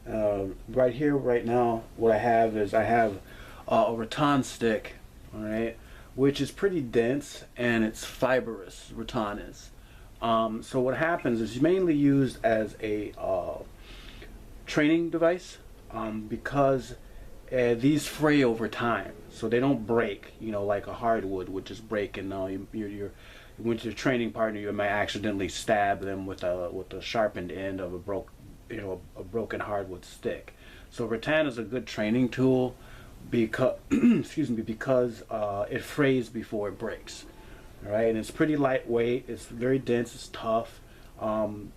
Right here, right now, what I have is I have a rattan stick, all right, which is pretty dense and it's fibrous. Rattan is. So what happens is it's mainly used as a training device because these fray over time, so they don't break. You know, like a hardwood would just break, and now you're with your training partner, you might accidentally stab them with a sharpened end of a broken hardwood stick. So rattan is a good training tool because excuse me, because it frays before it breaks. All right, and it's pretty lightweight. It's very dense. It's tough.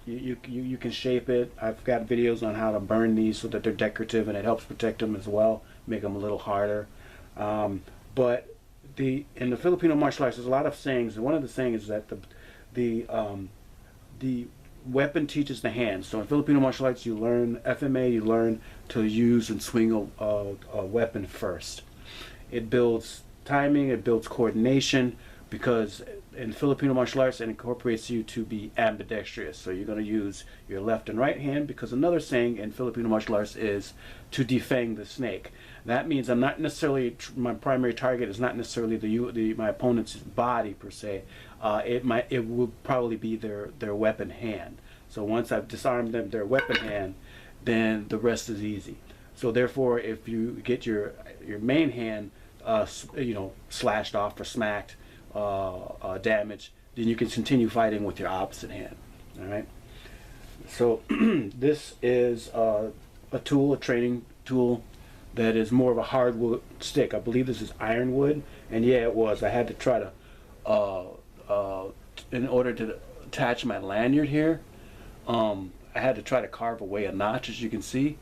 You can shape it. I've got videos on how to burn these so that they're decorative, and it helps protect them as well, make them a little harder. But in the Filipino martial arts, there's a lot of sayings, and one of the sayings is that the weapon teaches the hand. So in Filipino martial arts, you learn FMA, you learn to use and swing a weapon first. It builds timing, it builds coordination, because in Filipino martial arts it incorporates you to be ambidextrous. So you're going to use your left and right hand, because another saying in Filipino martial arts is to defang the snake. That means I'm not necessarily, my primary target is not necessarily my opponent's body per se. It will probably be their weapon hand. So once I've disarmed them, their weapon hand, then the rest is easy. So therefore, if you get your main hand slashed off or smacked, damaged, then you can continue fighting with your opposite hand. All right. So this is a training tool that is more of a hardwood stick. I believe this is ironwood, and yeah, it was. I had to try to, in order to attach my lanyard here, I had to try to carve away a notch, as you can see.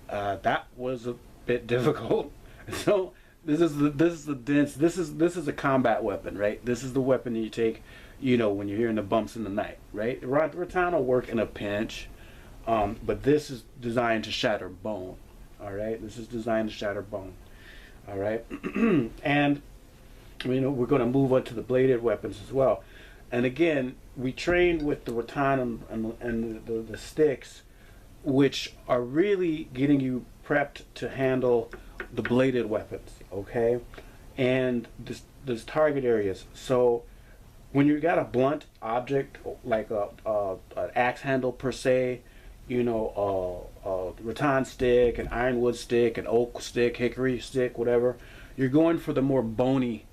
That was a bit difficult. So this is a combat weapon, right? This is the weapon that you take, when you're hearing the bumps in the night, right? Rattan will work in a pinch, but this is designed to shatter bone. All right, this is designed to shatter bone. All right, and we're going to move on to the bladed weapons as well. And again, we trained with the rattan and the sticks, which are really getting you prepped to handle the bladed weapons. Okay, and there's target areas. So when you got a blunt object like an axe handle per se, a rattan stick, an ironwood stick, an oak stick, hickory stick, whatever, you're going for the more bony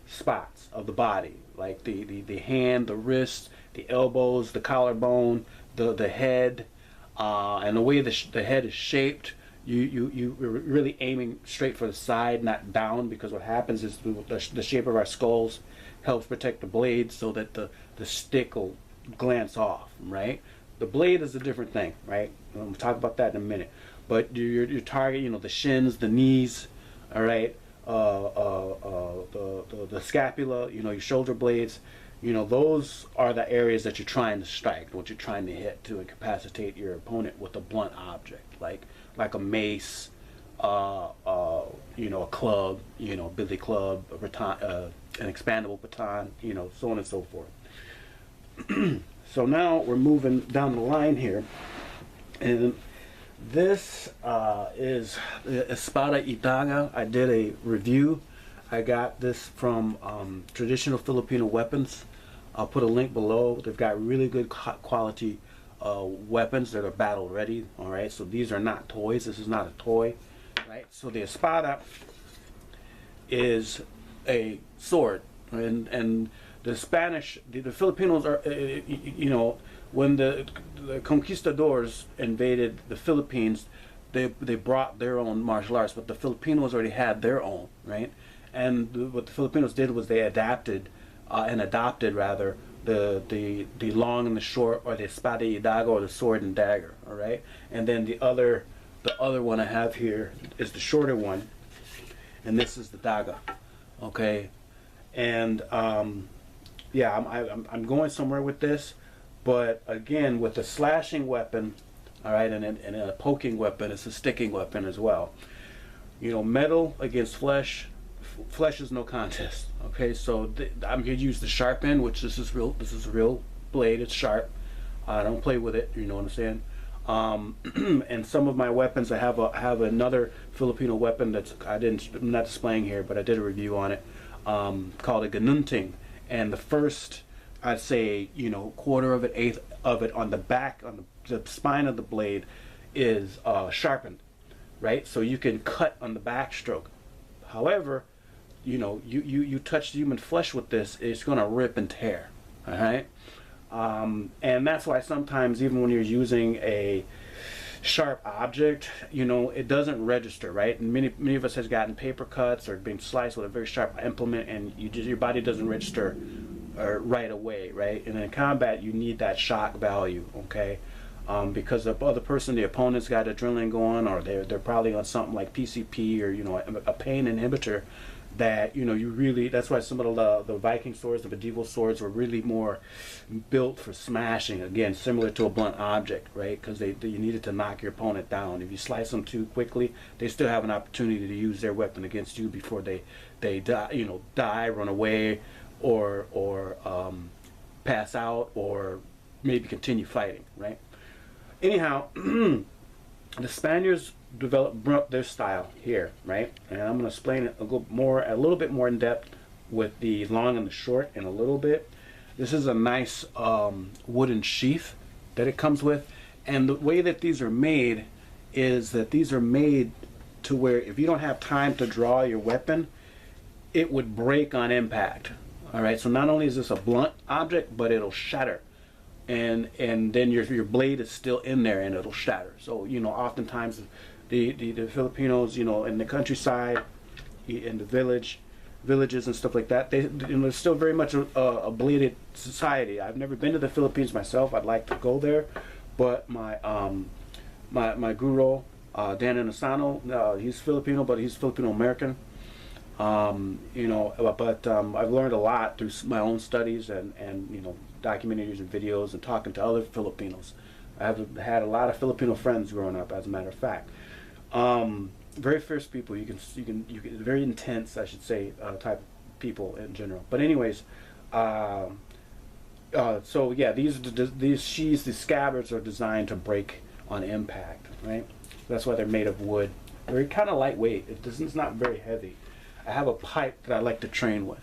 spots of the body, like the hand, the wrist, the elbows, the collarbone, the head, and the way the head is shaped. You're really aiming straight for the side, not down, because what happens is the shape of our skulls helps protect the blade so that the stick will glance off, right? The blade is a different thing, right? We'll talk about that in a minute. But your target, the shins, the knees, all right, the scapula, your shoulder blades, those are the areas that you're trying to strike, what you're trying to hit to incapacitate your opponent with a blunt object, like a mace, a club, billy club, a baton, an expandable baton, so on and so forth. So now we're moving down the line here, and this is Espada y Daga. I did a review. I got this from Traditional Filipino Weapons. I'll put a link below. They've got really good quality weapons that are battle ready. All right, so these are not toys. This is not a toy, right? So the Espada is a sword, and the Spanish, the Filipinos are, when the conquistadors invaded the Philippines, they brought their own martial arts, but the Filipinos already had their own, right? And what the Filipinos did was they adopted rather the long and the short, or the espada y daga, or the sword and dagger, all right? And then the other one I have here is the shorter one, and this is the daga, okay? And yeah, I'm going somewhere with this, but again, with a slashing weapon, all right, and a poking weapon, it's a sticking weapon as well. Metal against flesh. Flesh is no contest. Okay, so I'm going to use the sharp end, which this is a real blade. It's sharp. I don't play with it. You know what I'm saying? And some of my weapons, I have another Filipino weapon that's I'm not displaying here, but I did a review on it, called a ganunting. And the first, I'd say, quarter of it, eighth of it on the back, on the spine of the blade is sharpened, right? So you can cut on the backstroke. However, you touch human flesh with this, it's gonna rip and tear. All right. And that's why sometimes, even when you're using a sharp object, it doesn't register, right? And many of us has gotten paper cuts or been sliced with a very sharp implement, and your body doesn't register right away, right? And in combat, you need that shock value, okay? Because the other person, the opponent's got adrenaline going, or they're probably on something like PCP or a pain inhibitor. That you really, that's why some of the Viking swords, the medieval swords, were really more built for smashing, again similar to a blunt object, right? Because you needed to knock your opponent down. If you slice them too quickly, they still have an opportunity to use their weapon against you before they die, run away, or pass out, or maybe continue fighting, right? Anyhow, the Spaniards developed their style here, right? And I'm going to explain it a little bit more in depth with the long and the short in a little bit. This is a nice wooden sheath that it comes with, and the way that these are made is that these are made to where if you don't have time to draw your weapon, it would break on impact. All right, so not only is this a blunt object, but it'll shatter. And then your blade is still in there and it'll shatter. So oftentimes the Filipinos, in the countryside, in the villages and stuff like that, they're still very much a bladed society. I've never been to the Philippines myself. I'd like to go there, but my guru, Dan Inasano, he's Filipino, but he's Filipino American. But I've learned a lot through my own studies and documentaries and videos and talking to other Filipinos. I have had a lot of Filipino friends growing up, as a matter of fact. Very fierce people. You can very intense, I should say, type of people in general. But anyways, so yeah, these sheaths, these scabbards are designed to break on impact, right? That's why they're made of wood. They're kind of lightweight. It's not very heavy. I have a pipe that I like to train with,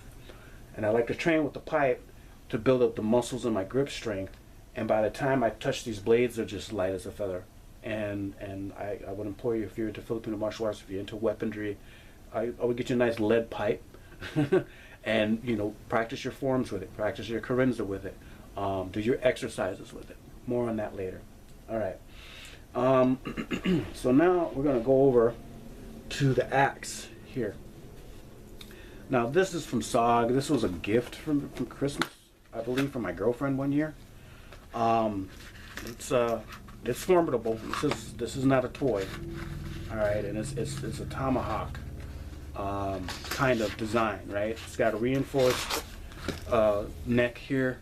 and I like to train with the pipe to build up the muscles in my grip strength. And by the time I touch these blades, they're just light as a feather. And I would implore you, if you're into Filipino martial arts, if you're into weaponry, I would get you a nice lead pipe, and practice your forms with it, practice your carenza with it, do your exercises with it. More on that later. All right. So now we're going to go over to the axe here. Now this is from SOG. This was a gift from Christmas, I believe, from my girlfriend one year. It's formidable. This is not a toy. All right, and it's a tomahawk kind of design, right? It's got a reinforced neck here.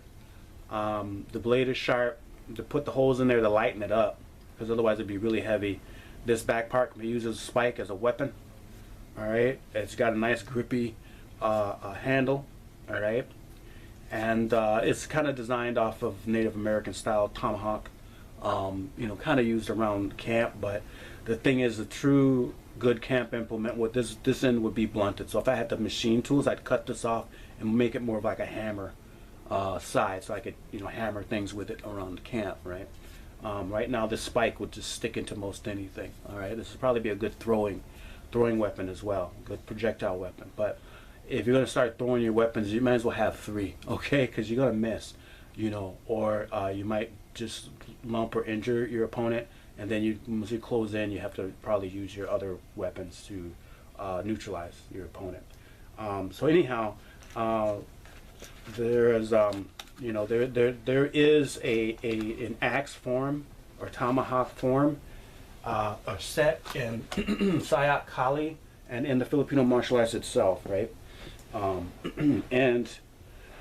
The blade is sharp. To put the holes in there to lighten it up, because otherwise it'd be really heavy. This back part can be used as a spike, as a weapon. All right, it's got a nice grippy handle. All right, and it's kind of designed off of Native American style tomahawk. Kind of used around camp, but the thing is, a true good camp implement with this end would be blunted. So if I had the machine tools, I'd cut this off and make it more of like a hammer side, so I could hammer things with it around the camp, right? Right now this spike would just stick into most anything. All right, this would probably be a good throwing weapon as well, good projectile weapon. But if you're going to start throwing your weapons, you might as well have 3, okay? Because you're going to miss, or you might just lump or injure your opponent, and then once you close in, you have to probably use your other weapons to neutralize your opponent. So anyhow, there is there is an axe form or tomahawk form are set in Sayak Kali and in the Filipino martial arts itself, right? And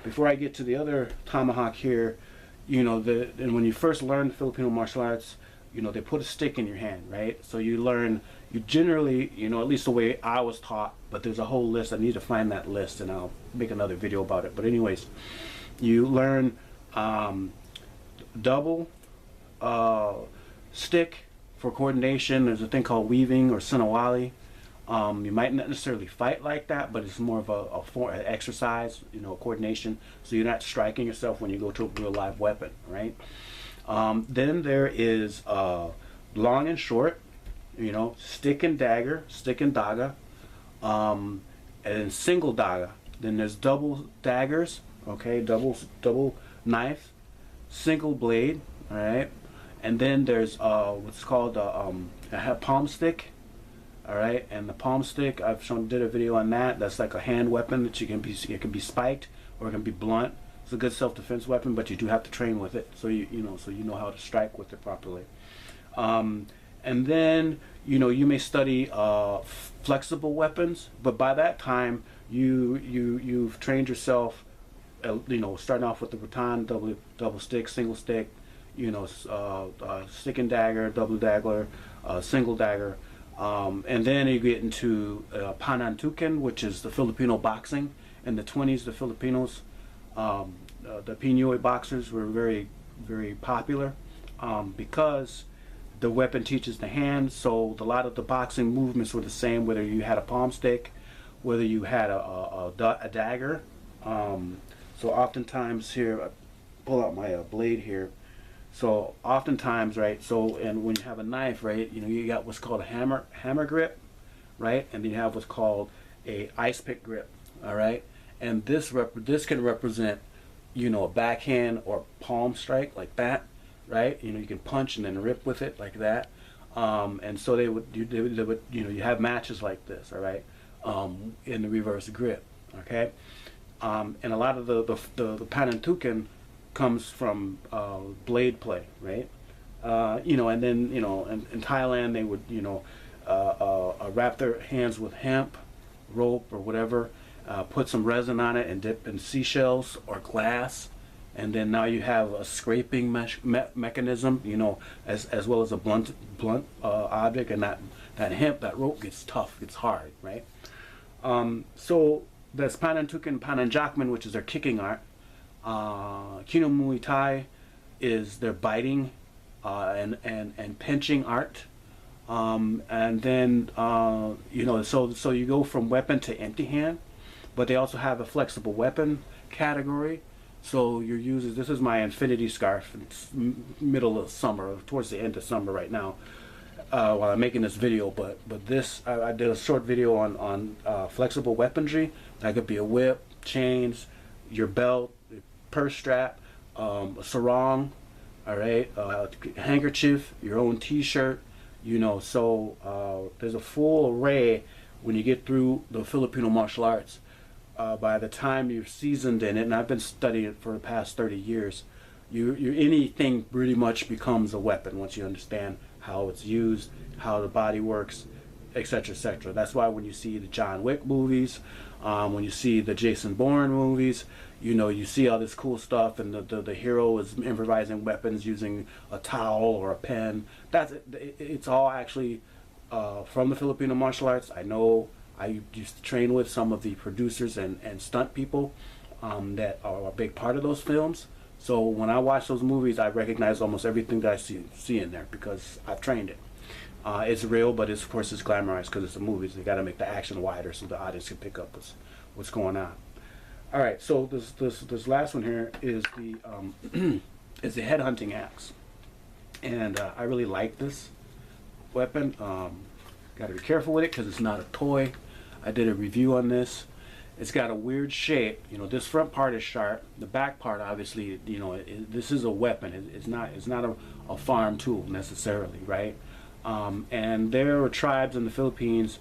before I get to the other tomahawk here, and when you first learn Filipino martial arts, they put a stick in your hand, right? So you generally, at least the way I was taught, but there's a whole list. I need to find that list, and I'll make another video about it. But anyways, you learn double Stick for coordination. There's a thing called weaving or sinawali. You might not necessarily fight like that, but it's more of an exercise, you know, coordination. So you're not striking yourself when you go to a real live weapon, right? Then there is long and short, you know, stick and dagger, stick and daga, and single daga. Then there's double daggers, okay, double knife, single blade, all right. And then there's what's called a palm stick. All right, and the palm stick, did a video on that. That's like a hand weapon that it can be spiked or it can be blunt. It's a good self-defense weapon, but you do have to train with it, so you know how to strike with it properly. And then you may study flexible weapons, but by that time you've trained yourself. Starting off with the baton, double stick, single stick, stick and dagger, double dagger, single dagger. And then you get into panantukan, which is the Filipino boxing. In the 20s, the Filipinos, the Pinoy boxers were very, very popular because the weapon teaches the hand. So a lot of the boxing movements were the same, whether you had a palm stick, whether you had a dagger. So oftentimes here, I pull out my blade here. So oftentimes, right, and when you have a knife, right, you got what's called a hammer grip, right, and then you have what's called a ice pick grip, all right, and this can represent, a backhand or palm strike like that, right, you can punch and then rip with it like that, and so they would you have matches like this, all right, in the reverse grip, okay, and a lot of the panantukan comes from blade play, right? And then in Thailand they would wrap their hands with hemp, rope or whatever, put some resin on it and dip in seashells or glass, and then now you have a scraping mechanism, as well as a blunt object, and that hemp, that rope gets tough, gets hard, right? So that's Panantukan, Pananjakman, which is their kicking art. Kino Muay Thai is their biting and pinching art, and then so you go from weapon to empty hand, but they also have a flexible weapon category. So this is my infinity scarf. It's middle of summer, towards the end of summer right now, while I'm making this video. But this I did a short video on flexible weaponry. That could be a whip, chains, your belt, purse strap, a sarong, all right, handkerchief, your own T-shirt, so there's a full array when you get through the Filipino martial arts. By the time you're seasoned in it, and I've been studying it for the past 30 years, anything pretty much becomes a weapon once you understand how it's used, how the body works, etc., etc. That's why when you see the John Wick movies, when you see the Jason Bourne movies, you see all this cool stuff, and the hero is improvising weapons using a towel or a pen. It's all actually from the Filipino martial arts. I know I used to train with some of the producers and stunt people that are a big part of those films. So when I watch those movies, I recognize almost everything that I see in there because I've trained it. It's real, but of course it's glamorized because it's a movie. So they got to make the action wider so the audience can pick up what's going on. All right, so this last one here is the is the head hunting axe, and I really like this weapon. Got to be careful with it because it's not a toy. I did a review on this. It's got a weird shape. This front part is sharp. The back part, obviously, this is a weapon. It's not a farm tool necessarily, right? And there are tribes in the Philippines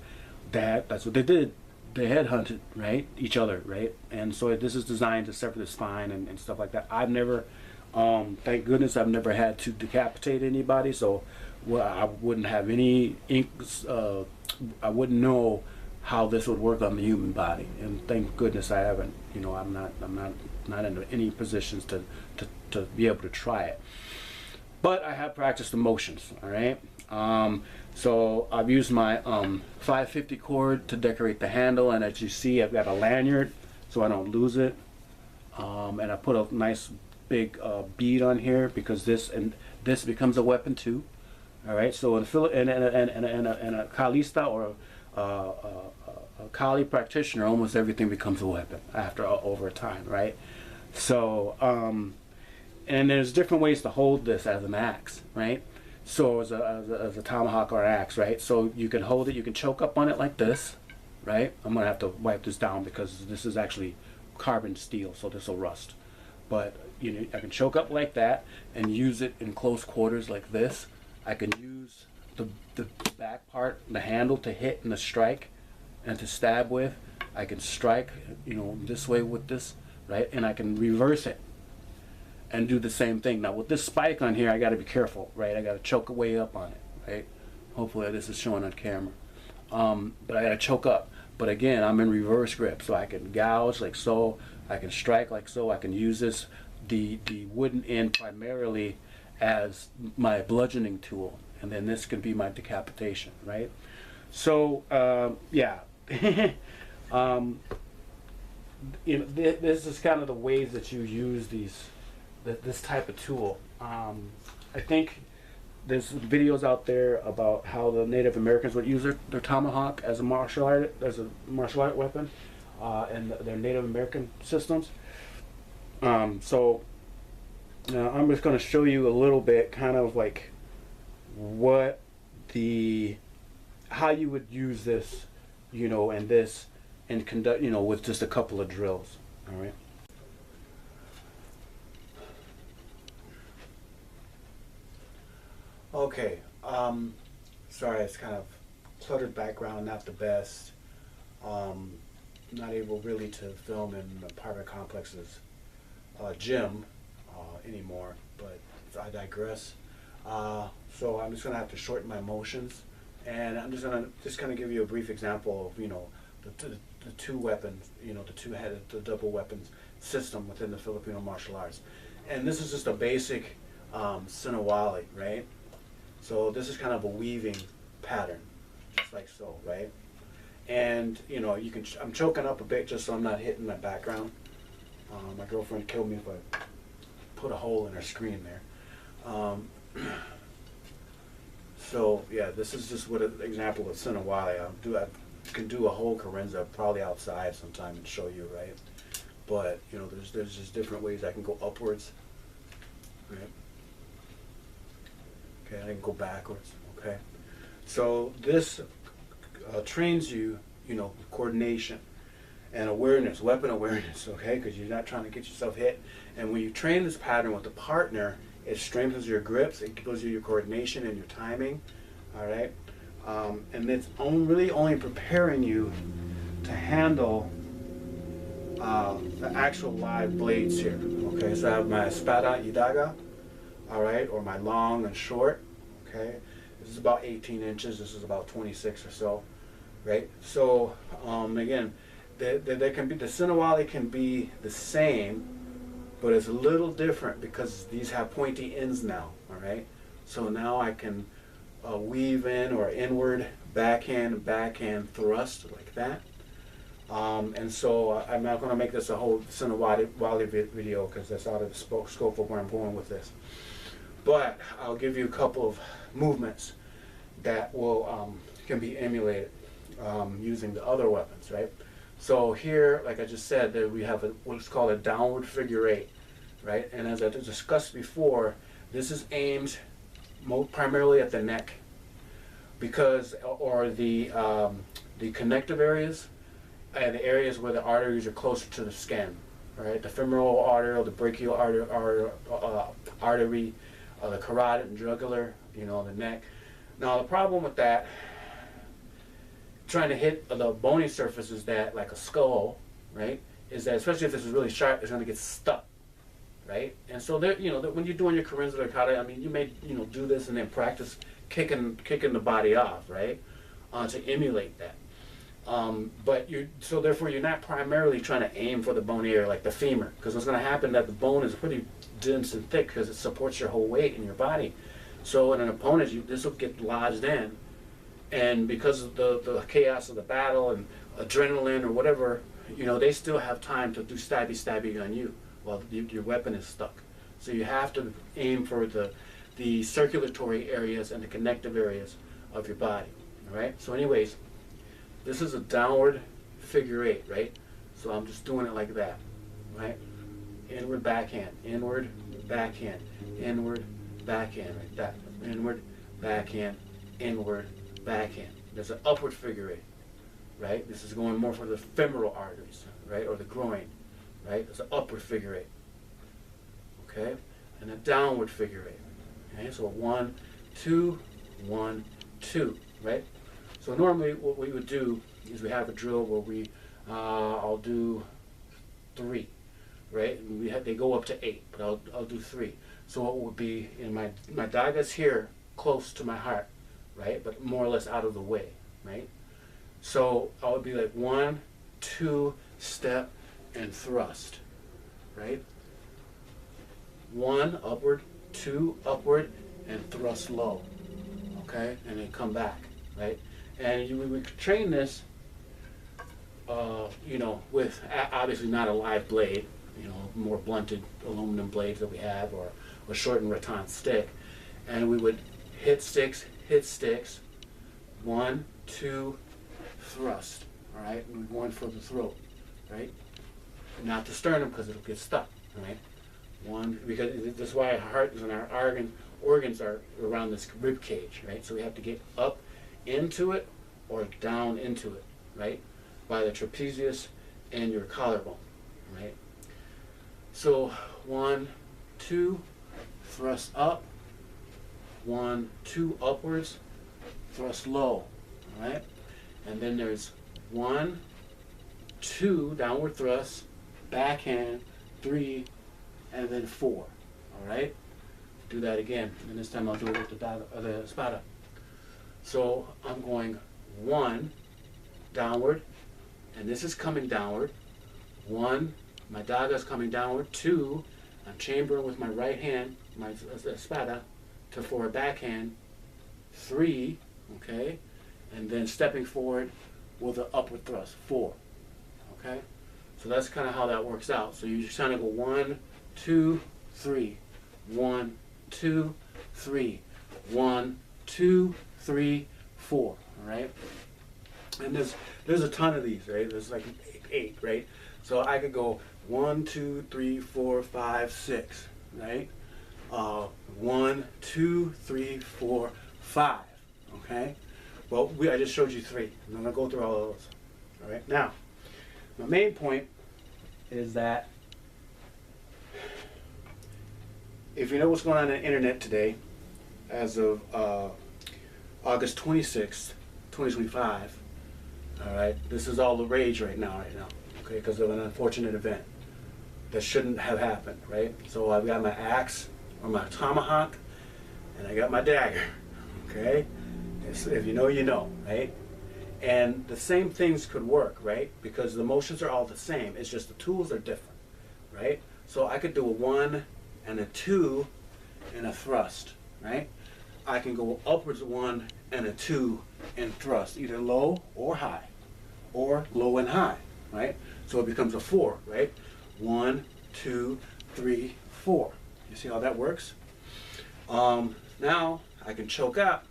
that's what they did. They headhunted, right, each other, right? And so this is designed to sever the spine and stuff like that. I've never, thank goodness, I've never had to decapitate anybody. So I wouldn't have any I wouldn't know how this would work on the human body. And thank goodness I haven't. I'm not in any positions to be able to try it. But I have practiced the motions, all right? So I've used my 550 cord to decorate the handle, and as you see, I've got a lanyard so I don't lose it. And I put a nice big bead on here because this becomes a weapon too. All right, so in a Kali-style or a Kali practitioner, almost everything becomes a weapon after over time, right? So, and there's different ways to hold this as an axe, right? So as a tomahawk or an axe, right? So you can hold it, you can choke up on it like this, right? I'm gonna have to wipe this down because this is actually carbon steel, so this will rust. But you know, I can choke up like that and use it in close quarters like this. I can use the back part, the handle, to hit and to strike and to stab with. I can strike, you know, this way with this, right? And I can reverse it and do the same thing. Now with this spike on here, I got to be careful, right? I got to choke way up on it, right? Hopefully this is showing on camera. But I got to choke up. But again, I'm in reverse grip, so I can gouge like so. I can strike like so. I can use this, the wooden end primarily as my bludgeoning tool, and then this can be my decapitation, right? So yeah. You know, this is kind of the ways that you use this type of tool. I think there's videos out there about how the Native Americans would use their tomahawk as a martial art weapon, and their Native American systems. So I'm just going to show you a little bit, kind of like how you would use this, you know, and conduct, you know, with just a couple of drills. All right. Okay. Sorry, it's kind of cluttered background, not the best. Not able really to film in the apartment complex's gym anymore, but I digress. So I'm just gonna have to shorten my motions, and I'm just gonna give you a brief example of, you know, the two weapons, you know, the double weapons system within the Filipino martial arts. And this is just a basic sinawali, right? So this is kind of a weaving pattern, just like so, right? And you know, I'm choking up a bit just so I'm not hitting my background. My girlfriend killed me if I put a hole in her screen there. So yeah, this is just what an example of sinawali. I can do a whole carenza probably outside sometime and show you, right? But you know, there's just different ways I can go upwards, right? Okay, I can go backwards. Okay, so this trains you, you know, coordination and awareness, weapon awareness. Okay, because you're not trying to get yourself hit. And when you train this pattern with a partner, it strengthens your grips. It gives you your coordination and your timing. All right, and it's really only preparing you to handle the actual live blades here. Okay, so I have my espada y daga, all right, or my long and short. Okay, this is about 18 inches. This is about 26 or so, right? So again, there can be, the sinawali can be the same, but it's a little different because these have pointy ends now. All right, so now I can weave in or inward backhand thrust like that. And so I'm not going to make this a whole sinawali video because that's out of the scope of where I'm going with this. But I'll give you a couple of movements that will can be emulated using the other weapons, right? So here, like I just said, that we have what's called a downward figure eight, right? And as I discussed before, this is aimed primarily at the neck, because or the connective areas and the areas where the arteries are closer to the skin, right? The femoral artery, the brachial artery, the carotid and jugular, you know, the neck. Now the problem with that, trying to hit the bony surface, is that, like a skull, right, is that especially if this is really sharp, it's going to get stuck, right? And so there, you know, when you're doing your carenza or kata, I mean, you may, you know, do this and then practice kicking the body off, right, to emulate that. But so therefore you're not primarily trying to aim for the bony area like the femur, because what's going to happen that the bone is pretty dense and thick because it supports your whole weight in your body. So in an opponent, this will get lodged in, and because of the chaos of the battle and adrenaline or whatever, you know, they still have time to do stabby on you while your weapon is stuck. So you have to aim for the the circulatory areas and the connective areas of your body. All right. So, anyways, this is a downward figure 8, right? So I'm just doing it like that, right? Inward backhand, inward backhand, inward backhand, right? That inward backhand, inward backhand. There's an upward figure 8, right? This is going more for the femoral arteries, right, or the groin, right? It's an upward figure 8, okay? And a downward figure 8, okay? So 1, 2, 1, 2, right? So normally what we would do is we have a drill where we, I'll do 3, right? And they go up to 8, but I'll do 3. So what would be in my daga's here, close to my heart, right? But more or less out of the way, right? So I would be like 1, 2, step, and thrust, right? 1 upward, 2 upward, and thrust low, okay? And then come back, right? And we could train this, you know, with obviously not a live blade, you know, more blunted aluminum blades that we have, or a shortened rattan stick. And we would hit sticks, 1, 2, thrust, all right? And we're going for the throat, right? Not the sternum, because it'll get stuck, all right? 1, because this is why our heart and our organs are around this rib cage, right? So we have to get up into it or down into it, right? By the trapezius and your collarbone, right? So 1, 2, thrust up, 1, 2 upwards, thrust low, all right? And then there's 1, 2 downward thrust, backhand, 3, and then 4, all right? Do that again, and this time I'll do it with the espada. So I'm going 1 downward, and this is coming downward. 1, my daga is coming downward. 2, I'm chambering with my right hand, my espada, for a backhand. 3, okay, and then stepping forward with an upward thrust. 4, okay. So that's kind of how that works out. So you just kind of go 1, 2, 3, 1, 2, 3, 1, 2, 3, 4. All right. And there's a ton of these, right? There's like 8, right? So I could go 1, 2, 3, 4, 5, 6, right? 1, 2, 3, 4, 5. Okay. Well, I just showed you 3. I'm gonna go through all of those. All right. Now, my main point is that if you know what's going on the internet today, as of August 26th, 2025, all right, this is all the rage right now, okay, because of an unfortunate event that shouldn't have happened, right? So I've got my axe or my tomahawk, and I got my dagger, okay? If you know, you know, right? And the same things could work, right? Because the motions are all the same. It's just the tools are different, right? So I could do a 1 and a 2 and a thrust, right? I can go upwards 1 and a 2 and thrust, either low or high, or low and high, right? So it becomes a 4, right? 1, 2, 3, 4. You see how that works? Now I can choke out,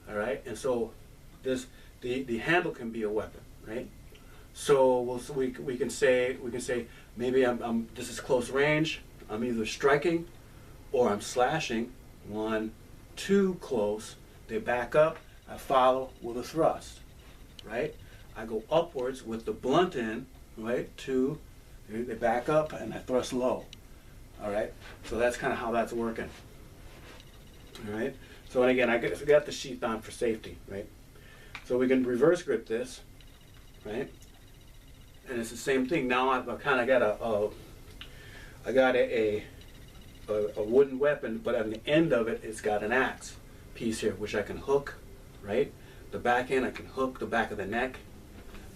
all right? And so the handle can be a weapon, right? So we can say maybe this is close range. I'm either striking or I'm slashing. 1, 2 close. They back up. I follow with a thrust, right? I go upwards with the blunt end, right? 2. They back up and I thrust low. All right. So that's kind of how that's working. All right. So and again, I got the sheath on for safety, right? So we can reverse grip this, right? And it's the same thing. Now I've kind of got a wooden weapon, but on the end of it, it's got an axe piece here, which I can hook, right? The back end, I can hook the back of the neck,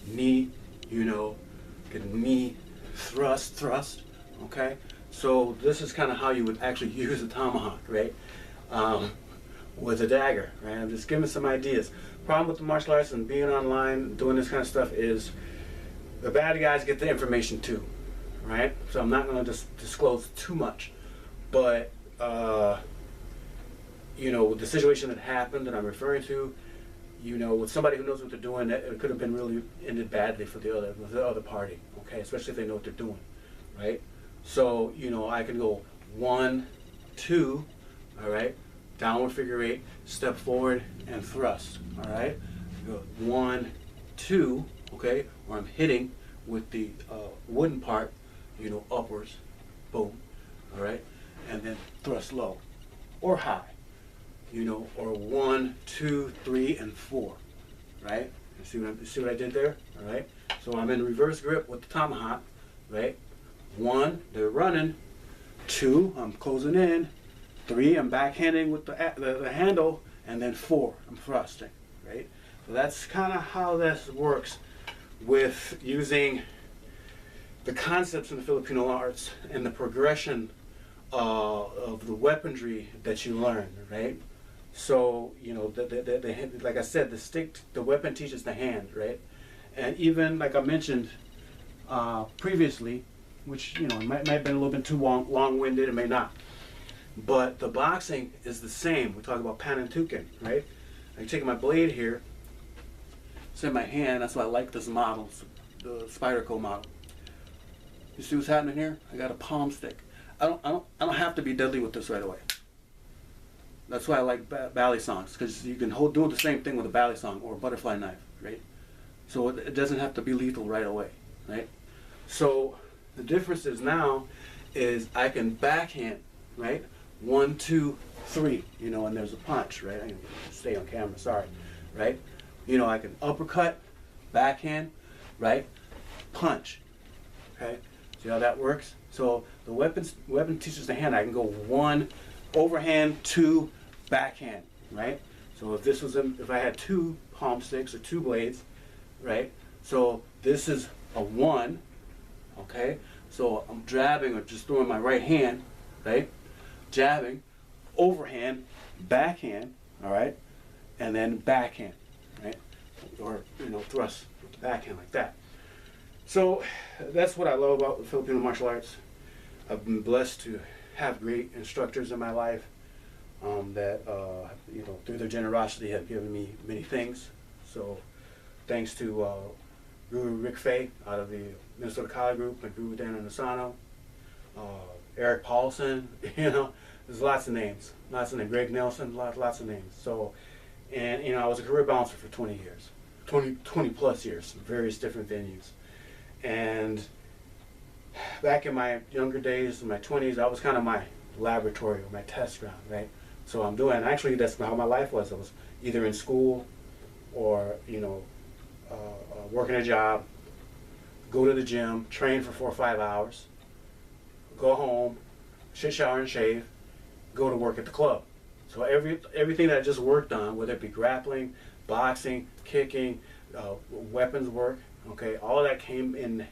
knee, you know, can knee, thrust, okay? So this is kind of how you would actually use a tomahawk, right? With a dagger, right? I'm just giving some ideas. Problem with the martial arts and being online, doing this kind of stuff is the bad guys get the information too, right? So I'm not going to disclose too much, but you know, with the situation that happened that I'm referring to, you know, with somebody who knows what they're doing, it could have been really ended badly for the other party, okay? Especially if they know what they're doing, right? So, you know, I can go 1, 2, all right? Downward figure 8, step forward and thrust, all right? Go 1, 2, okay? Or I'm hitting with the wooden part, you know, upwards, boom, all right? And then thrust low or high, you know, or 1, 2, 3, and 4, right? You see what I did there, all right? So I'm in reverse grip with the tomahawk, right? 1, they're running. 2, I'm closing in. 3, I'm backhanding with the handle, and then 4, I'm thrusting, right? So that's kind of how this works with using the concepts in the Filipino arts and the progression of the weaponry that you learn, right? So, you know, like I said, the weapon teaches the hand, right? And even, like I mentioned previously, which, you know, it might have been a little bit too long-winded, it may not. But the boxing is the same. We talk about panantukan, right? I'm taking my blade here. It's in my hand. That's why I like this model, the Spyderco model. You see what's happening here? I got a palm stick. I don't have to be deadly with this right away. That's why I like ballet songs, because you can do the same thing with a ballet song or a butterfly knife, right? So it doesn't have to be lethal right away, right? So the difference is now is I can backhand, right? 1, 2, 3, you know, and there's a punch, right? I can stay on camera, sorry, right? You know, I can uppercut, backhand, right? Punch, okay? See how that works? So the weapon teaches the hand. I can go 1 overhand, 2 backhand, right? So if I had 2 palm sticks or 2 blades, right? So this is a 1, okay? So I'm jabbing or just throwing my right hand, right? Jabbing, overhand, backhand, all right? And then backhand, right? Or, you know, thrust with the backhand like that. So that's what I love about the Filipino martial arts. I've been blessed to have great instructors in my life that, you know, through their generosity have given me many things. So thanks to Guru Rick Fay out of the Minnesota Kali group, and Guru Dan Nasano, Eric Paulson, you know, there's lots of names, Greg Nelson, lots of names. So, and, you know, I was a career bouncer for 20 years, 20 plus years, various different venues. And back in my younger days, in my 20s, that was kind of my laboratory or my test ground, right? So I'm doing, actually that's how my life was. I was either in school or, you know, working a job, go to the gym, train for 4 or 5 hours, go home, shower and shave, go to work at the club. So everything that I just worked on, whether it be grappling, boxing, kicking, weapons work, okay, all of that came in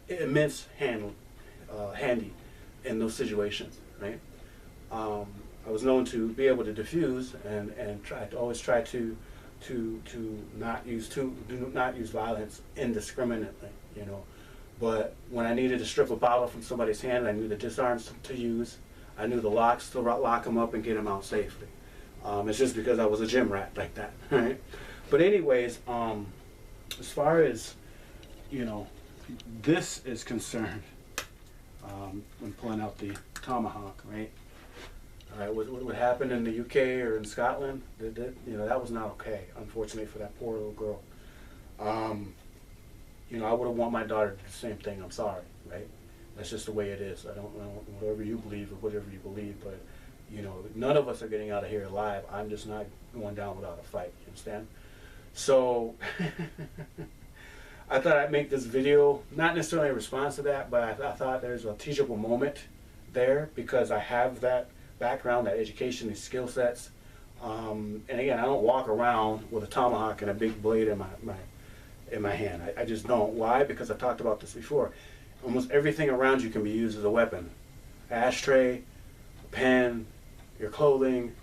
immense handy in those situations, right? I was known to be able to diffuse and always try to not use violence indiscriminately, you know. But when I needed to strip a bottle from somebody's hand, I knew the disarms to use. I knew the locks to lock them up and get them out safely. It's just because I was a gym rat like that, right? But anyways, as far as, you know, this is concerned, when pulling out the tomahawk, right? All right, what happened in the UK or in Scotland, you know, that was not okay, unfortunately, for that poor little girl. You know, I would have want my daughter to do the same thing. I'm sorry, right? That's just the way it is. I don't know, whatever you believe or whatever you believe, but, you know, none of us are getting out of here alive. I'm just not going down without a fight, you understand? So I thought I'd make this video, not necessarily in response to that, but I thought there's a teachable moment there because I have that background, that education, these skill sets. And again, I don't walk around with a tomahawk and a big blade in my hand. I just don't. Why? Because I've talked about this before. Almost everything around you can be used as a weapon. Ashtray, a pen, your clothing,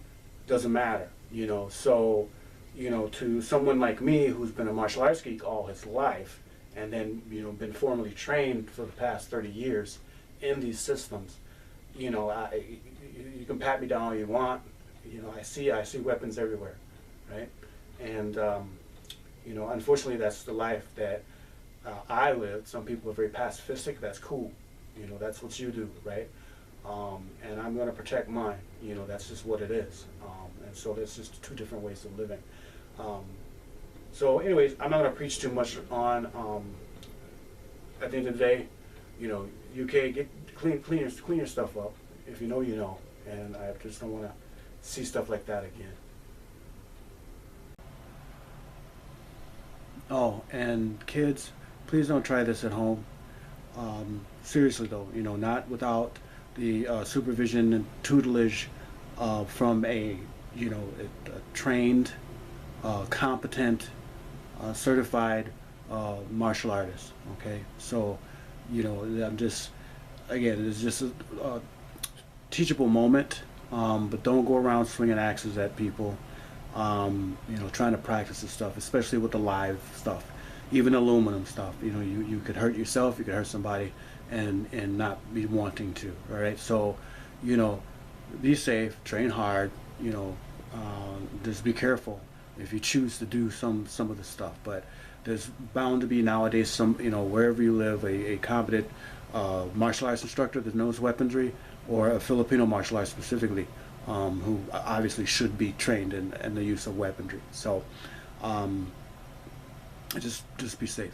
doesn't matter, you know. So, you know, to someone like me who's been a martial arts geek all his life and then, you know, been formally trained for the past 30 years in these systems, you know, you can pat me down all you want, You know, I see weapons everywhere, right? And you know, unfortunately, that's the life that I live. Some people are very pacifistic. That's cool. You know, that's what you do, right? And I'm going to protect mine. You know, that's just what it is. And so there's just two different ways of living. So anyways, I'm not going to preach too much on, at the end of the day, you know, UK, clean your stuff up. If you know, you know. And I just don't want to see stuff like that again. Oh, and kids, please don't try this at home. Seriously though, you know, not without the supervision and tutelage from a, you know, a trained, competent, certified martial artist. Okay, so, you know, I'm just, again, it's just a teachable moment, but don't go around swinging axes at people. You know, trying to practice this stuff, especially with the live stuff, even aluminum stuff. You know, you could hurt yourself, you could hurt somebody, and not be wanting to. All right, so, you know, be safe, train hard. You know, just be careful if you choose to do some of the stuff. But there's bound to be nowadays some, you know, wherever you live, a competent martial arts instructor that knows weaponry, or a Filipino martial arts specifically, who obviously should be trained in the use of weaponry. So just be safe.